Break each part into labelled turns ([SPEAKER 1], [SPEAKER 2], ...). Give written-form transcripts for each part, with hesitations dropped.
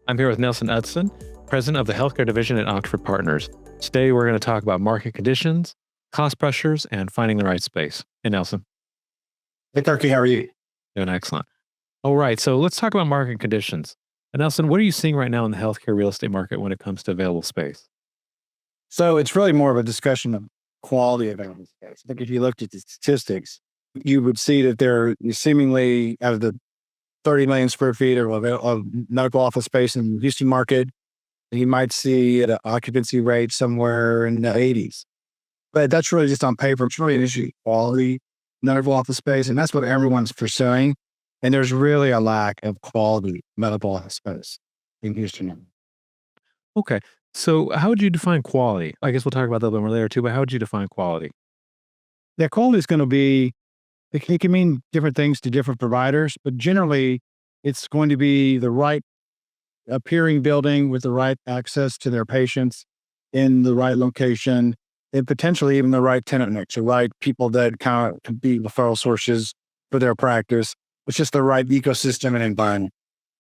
[SPEAKER 1] I'm here with Nelson Udstuen, president of the healthcare division at Oxford Partners. Today, we're going to talk about market conditions, cost pressures, and finding the right space. Hey, Nelson.
[SPEAKER 2] Hey, Turkey, how are you?
[SPEAKER 1] Doing excellent. All right, so let's talk about market conditions. And Nelson, what are you seeing right now in the healthcare real estate market when it comes to available space?
[SPEAKER 2] So it's really more of a discussion of quality of available space. I think if you looked at the statistics, you would see that there seemingly out of the 30 million square feet of medical office space in the Houston market, you might see an occupancy rate somewhere in the 80s. But that's really just on paper. It's really an issue of quality medical office space, and that's what everyone's pursuing. And there's really a lack of quality medical office space in Houston.
[SPEAKER 1] Okay, so how would you define quality? I guess we'll talk about that a little more later too, but how would you define quality?
[SPEAKER 2] Yeah, quality is going to be, it can mean different things to different providers, but generally it's going to be the right appearing building with the right access to their patients in the right location and potentially even the right tenant mix, the right people that kind of can be referral sources for their practice. It's just the right ecosystem and environment.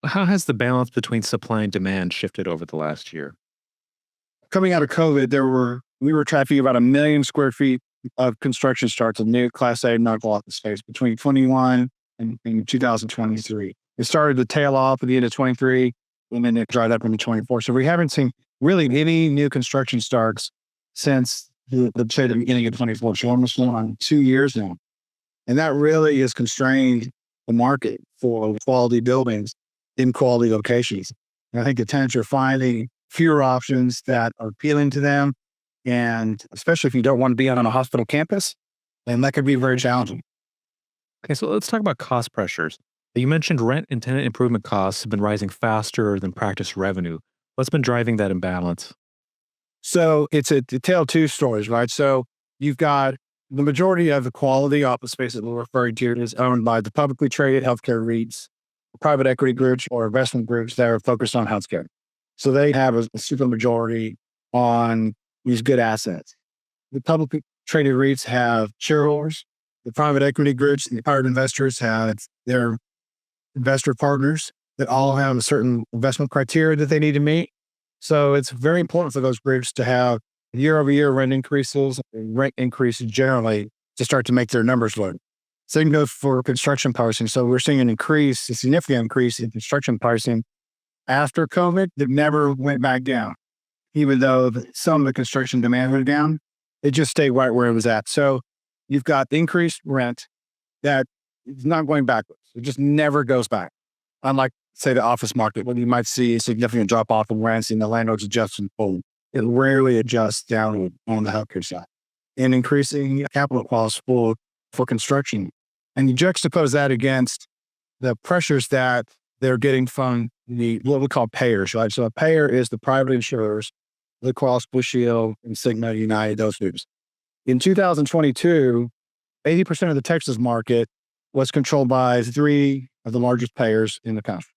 [SPEAKER 1] How has the balance between supply and demand shifted over the last year?
[SPEAKER 2] Coming out of COVID, we were tracking about 1 million square feet of construction starts of new Class A medical office space between 21 and 2023. It started to tail off at the end of 23, and then it dried up into 24. So we haven't seen really any new construction starts since the beginning of 24. So almost going on 2 years now. And that really has constrained the market for quality buildings in quality locations. And I think the tenants are finding fewer options that are appealing to them. And especially if you don't want to be on a hospital campus, then that could be very challenging.
[SPEAKER 1] Okay, so let's talk about cost pressures. You mentioned rent and tenant improvement costs have been rising faster than practice revenue. What's been driving that imbalance?
[SPEAKER 2] So it's a tale of two stories, right? So you've got the majority of the quality office space that we're referring to is owned by the publicly traded healthcare REITs, private equity groups, or investment groups that are focused on healthcare. So they have a super majority on these good assets. The publicly traded REITs have shareholders. The private equity groups and the private investors have their investor partners that all have a certain investment criteria that they need to meet. So it's very important for those groups to have year-over-year rent increases and rent increases generally to start to make their numbers work. Same goes for construction pricing. So we're seeing a significant increase in construction pricing after COVID that never went back down. Even though some of the construction demand went down, it just stayed right where it was at. So you've got increased rent that is not going backwards. It just never goes back. Unlike, say, the office market, when you might see a significant drop off in rents and the landlord's adjusting full. It rarely adjusts downward on the healthcare side. And increasing capital costs for construction. And you juxtapose that against the pressures that they're getting from what we call payers, right? So a payer is the private insurers, Blue Cross Blue Shield, and Cigna, United, those groups. In 2022, 80% of the Texas market was controlled by 3 of the largest payers in the country.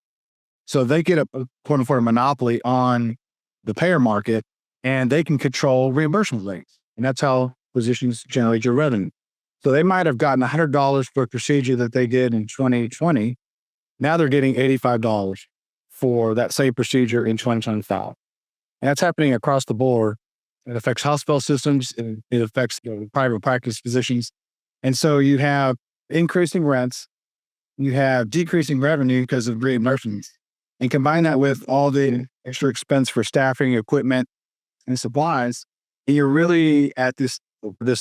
[SPEAKER 2] So they get a quote unquote monopoly on the payer market, and they can control reimbursement rates. And that's how physicians generate your revenue. So they might have gotten $100 for a procedure that they did in 2020. Now they're getting $85 for that same procedure in 2025. And that's happening across the board. It affects hospital systems. It affects private practice physicians. And so you have increasing rents. You have decreasing revenue because of reimbursements. And combine that with all the extra expense for staffing, equipment, and supplies, and you're really at this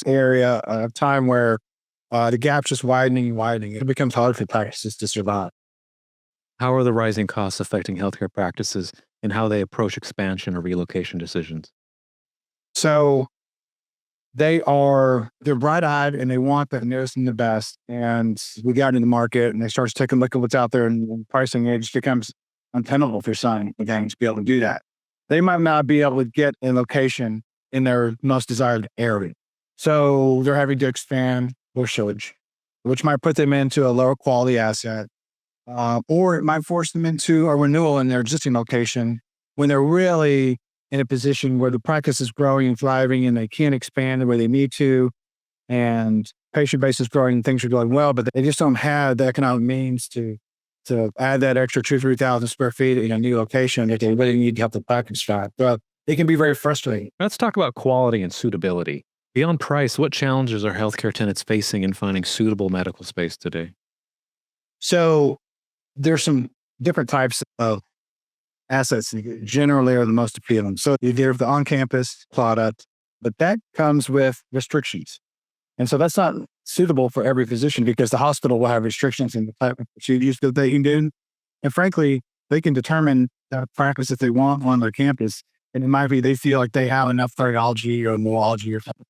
[SPEAKER 2] area of time where the gap's just widening and widening. It becomes hard for practices to survive.
[SPEAKER 1] How are the rising costs affecting healthcare practices and how they approach expansion or relocation decisions?
[SPEAKER 2] So they're bright-eyed and they want the newest and the best. And we got into the market and they start to take a look at what's out there, and pricing it just becomes untenable for some gangs to be able to do that. They might not be able to get a location in their most desired area. So they're having to expand or shillage, which might put them into a lower quality asset, or it might force them into a renewal in their existing location when they're really in a position where the practice is growing and thriving and they can't expand the way they need to, and patient base is growing and things are going well, but they just don't have the economic means to to add that extra 3,000 square feet in a new location if they really need to have the parking spot. But it can be very frustrating.
[SPEAKER 1] Let's talk about quality and suitability. Beyond price, what challenges are healthcare tenants facing in finding suitable medical space today?
[SPEAKER 2] So there's some different types of assets that generally are the most appealing. So you have the on-campus product, but that comes with restrictions. And so that's not suitable for every physician because the hospital will have restrictions in the type of procedures that they can do. And frankly, they can determine the practice that they want on their campus. And it might be they feel like they have enough cardiology or neurology or something.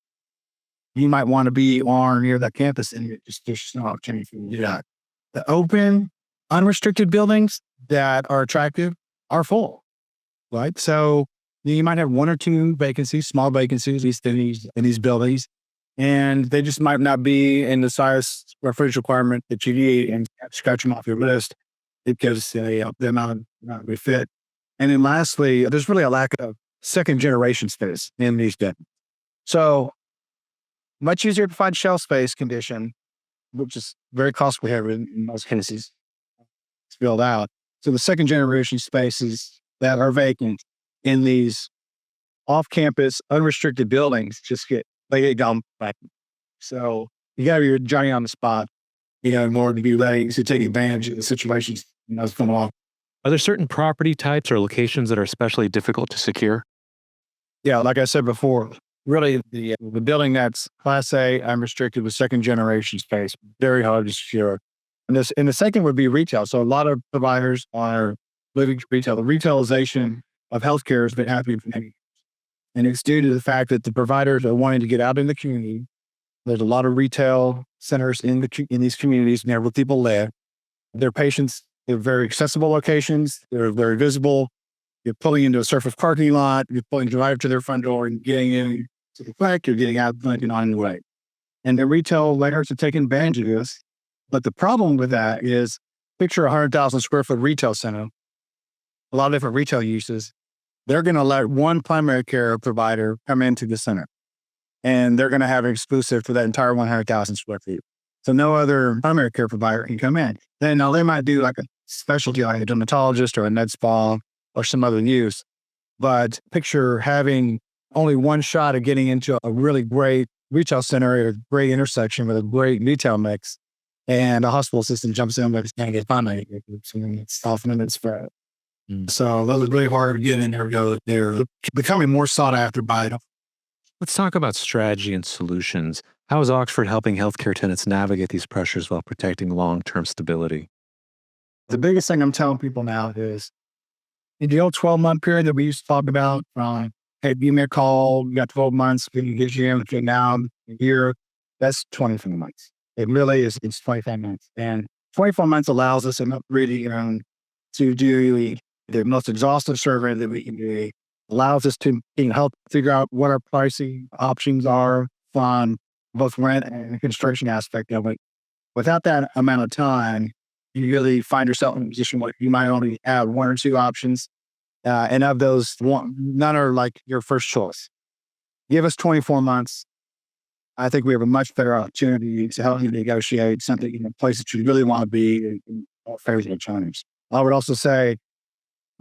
[SPEAKER 2] You might want to be on near that campus and there's just no opportunity for you to do that. The open, unrestricted buildings that are attractive are full, right? So you might have one or two vacancies, small vacancies in these buildings, and they just might not be in the size square footage requirement that you need and scratch them off your list because the amount not be fit. And then lastly, there's really a lack of second generation space in these buildings. So much easier to find shelf space condition, which is very costly here in most cases, to build out. So the second generation spaces that are vacant in these off-campus, unrestricted buildings they get gone back. So you got to be Johnny on the spot, in order to be ready to take advantage of the situations that's come along.
[SPEAKER 1] Are there certain property types or locations that are especially difficult to secure?
[SPEAKER 2] Yeah, like I said before, really the building that's Class A, unrestricted with second generation space, very hard to secure. And the second would be retail. So a lot of providers are moving to retail. The retailization of healthcare has been happening for many years. And it's due to the fact that the providers are wanting to get out in the community. There's a lot of retail centers in these communities near where people live. Their patients, they're very accessible locations. They're very visible. You're pulling into a surface parking lot. You're pulling right to their front door and getting in to the clinic. You're getting out and on your way. And the retail landlords are taking advantage of this. But the problem with that is picture a 100,000 square foot retail center, a lot of different retail uses. They're going to let one primary care provider come into the center and they're going to have an exclusive for that entire 100,000 square feet. So no other primary care provider can come in. Then now they might do like a specialty, like a dermatologist or a med spa or some other use. But picture having only one shot of getting into a really great retail center at a great intersection with a great retail mix. And a hospital system jumps in, but it's can't get funding. It's often it's spread. So those are really hard to get in there. They're becoming more sought after by them.
[SPEAKER 1] Let's talk about strategy and solutions. How is Oxford helping healthcare tenants navigate these pressures while protecting long-term stability?
[SPEAKER 2] The biggest thing I'm telling people now is in the old 12-month period that we used to talk about, hey, give me a call, you got 12 months, we can get you in between now and a year. That's 24 months. It really is, it's 25 months. And 24 months allows us enough really to do the most exhaustive survey that we can do. Allows us to help figure out what our pricing options are from both rent and the construction aspect of it. Without that amount of time, you really find yourself in a position where you might only have one or two options. And of those, none are like your first choice. Give us 24 months. I think we have a much better opportunity to help you negotiate something in a place that you really want to be in favorable terms. I would also say,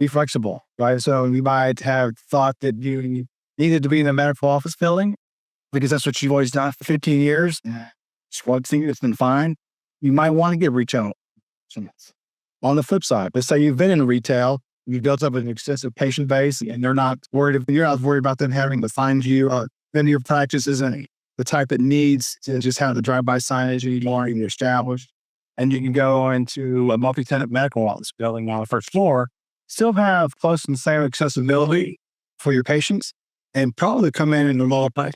[SPEAKER 2] be flexible, right? So you might have thought that you needed to be in the medical office building because that's what you've always done for 15 years. It's one thing that's been fine. You might want to get retail. On the flip side, let's say you've been in retail, you've built up an extensive patient base, and you're not worried about them having to find you. Then your practice isn't the type that needs to just have the drive-by signage anymore and you're established. And you can go into a multi-tenant medical office building on the first floor, still have close to the same accessibility for your patients, and probably come in a lower price.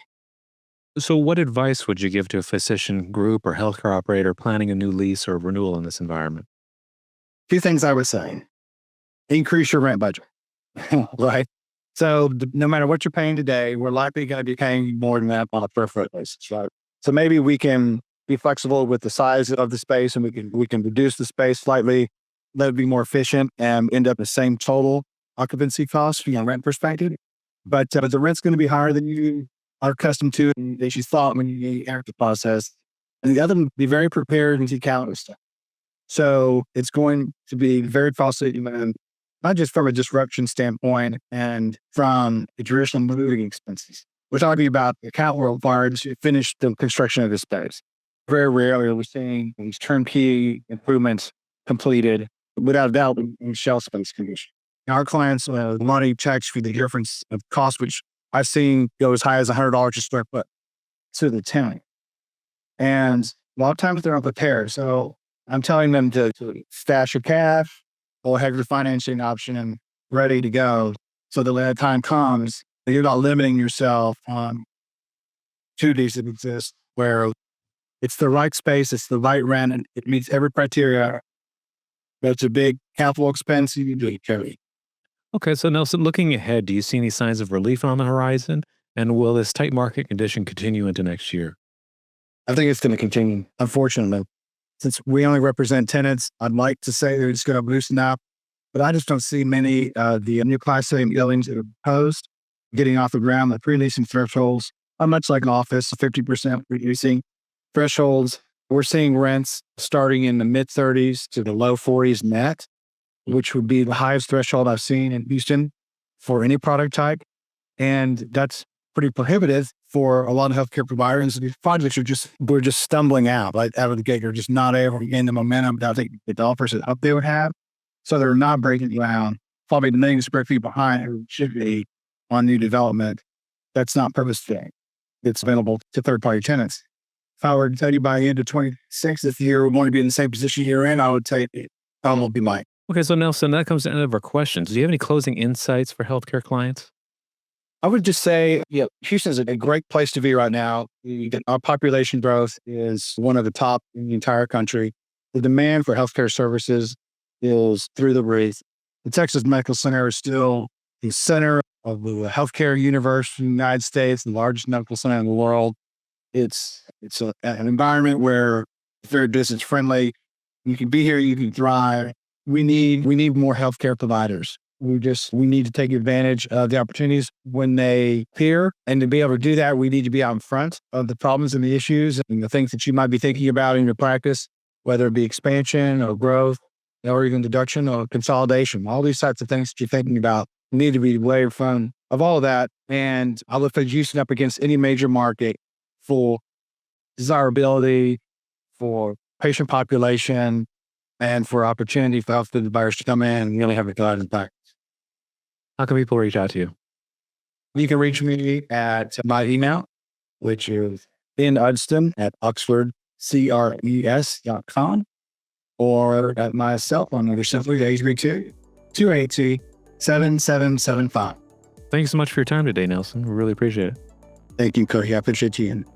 [SPEAKER 1] So what advice would you give to a physician group or healthcare operator planning a new lease or renewal in this environment?
[SPEAKER 2] Few things I would say. Increase your rent budget, right? So no matter what you're paying today, we're likely going to be paying more than that on a per foot basis, right? So maybe we can be flexible with the size of the space and we can reduce the space slightly, let it be more efficient and end up the same total occupancy cost from a rent perspective. But the rent's going to be higher than you are accustomed to and that you thought when you entered the process. And the other, be very prepared and to counter stuff. So it's going to be very costly, not just from a disruption standpoint and from the traditional moving expenses. We're talking about the capital required to finish the construction of this space. Very rarely are we seeing these turnkey improvements completed without a doubt in shell space condition. Our clients, money checks for the difference of cost, which I've seen go as high as $100 a square foot to the tenant. And a lot of times they're unprepared. So I'm telling them to stash your cash or have your financing option ready to go so that when that time comes, you're not limiting yourself on opportunities that exist where it's the right space, it's the right rent, and it meets every criteria. But it's a big capital expense you need to carry.
[SPEAKER 1] Okay, so Nelson, looking ahead, do you see any signs of relief on the horizon? And will this tight market condition continue into next year?
[SPEAKER 2] I think it's going to continue, unfortunately. Since we only represent tenants, I'd like to say that it's going to loosen up, but I just don't see many the new Class A buildings that are proposed getting off the ground. The pre-leasing thresholds are much like an office, 50% reducing thresholds. We're seeing rents starting in the mid-30s to the low 40s net, which would be the highest threshold I've seen in Houston for any product type. And that's pretty prohibitive for a lot of healthcare providers. These projects we're just stumbling out, like out of the gate. You're just not able to gain the momentum that I think the developers that up they would have. So they're not breaking ground, probably the million square feet behind it should be on new development. That's not purpose-fit. It's available to third-party tenants. If I were to tell you by the end of 26, if you're going to be in the same position you're in, I would tell you it probably might.
[SPEAKER 1] Okay, so Nelson, that comes to the end of our questions. Do you have any closing insights for healthcare clients?
[SPEAKER 2] I would just say, Houston's a great place to be right now. Our population growth is one of the top in the entire country. The demand for healthcare services is through the roof. The Texas Medical Center is still the center of the healthcare universe in the United States, the largest medical center in the world. It's an environment where it's very business friendly. You can be here, you can thrive. We need more healthcare providers. We need to take advantage of the opportunities when they appear. And to be able to do that, we need to be out in front of the problems and the issues and the things that you might be thinking about in your practice, whether it be expansion or growth or even deduction or consolidation. All these types of things that you're thinking about need to be way in front of all of that. And I look for Houston up against any major market for desirability, for patient population, and for opportunity for healthcare providers to come in and really have a good impact.
[SPEAKER 1] How can people reach out to you?
[SPEAKER 2] You can reach me at my email, which is Udstuen at oxfordcres.com, or at my cell phone number, simply 832-282-7775.
[SPEAKER 1] Thank you so much for your time today, Nelson. We really appreciate it.
[SPEAKER 2] Thank you, Cody. I appreciate you.